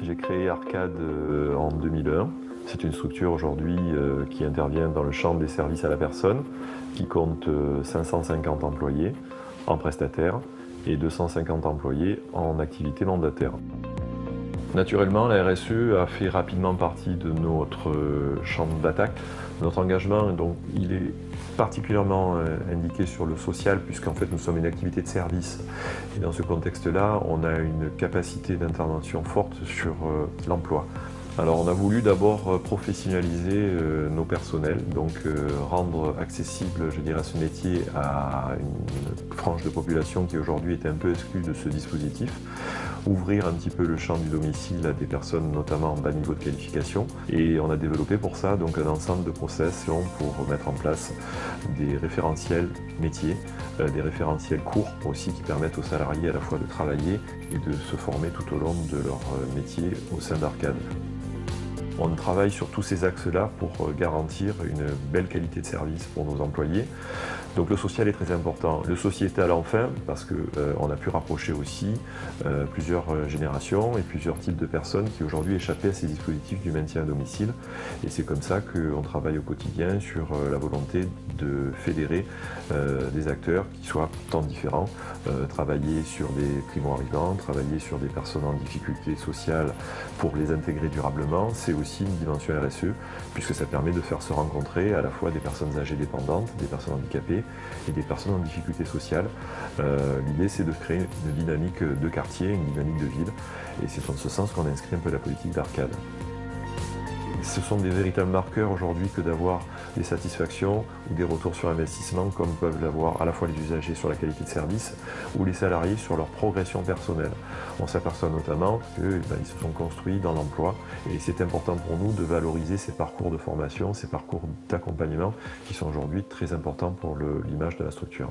J'ai créé Arcade en 2001. C'est une structure aujourd'hui qui intervient dans le champ des services à la personne, qui compte 550 employés en prestataire et 250 employés en activité mandataire. Naturellement, la RSE a fait rapidement partie de notre champ d'attaque. Notre engagement, donc, il est particulièrement indiqué sur le social, puisqu'en fait nous sommes une activité de service. Et dans ce contexte-là, on a une capacité d'intervention forte sur l'emploi. Alors on a voulu d'abord professionnaliser nos personnels, donc rendre accessible, je dirais, ce métier à une frange de population qui aujourd'hui est un peu exclue de ce dispositif, ouvrir un petit peu le champ du domicile à des personnes notamment en bas niveau de qualification, et on a développé pour ça donc un ensemble de process pour mettre en place des référentiels métiers, des référentiels courts aussi qui permettent aux salariés à la fois de travailler et de se former tout au long de leur métier au sein d'Arcade. On travaille sur tous ces axes-là pour garantir une belle qualité de service pour nos employés. Donc le social est très important. Le sociétal enfin, parce qu'on a pu rapprocher aussi plusieurs générations et plusieurs types de personnes qui aujourd'hui échappaient à ces dispositifs du maintien à domicile. Et c'est comme ça qu'on travaille au quotidien sur la volonté de fédérer des acteurs qui soient tant différents, travailler sur des primo-arrivants, travailler sur des personnes en difficulté sociale pour les intégrer durablement. C'est aussi une dimension RSE, puisque ça permet de faire se rencontrer à la fois des personnes âgées dépendantes, des personnes handicapées et des personnes en difficulté sociale. L'idée, c'est de créer une dynamique de quartier, une dynamique de ville, et c'est dans ce sens qu'on inscrit un peu la politique d'Arcade. Ce sont des véritables marqueurs aujourd'hui que d'avoir des satisfactions ou des retours sur investissement comme peuvent l'avoir à la fois les usagers sur la qualité de service ou les salariés sur leur progression personnelle. On s'aperçoit notamment qu'ils se sont construits dans l'emploi et c'est important pour nous de valoriser ces parcours de formation, ces parcours d'accompagnement qui sont aujourd'hui très importants pour l'image de la structure.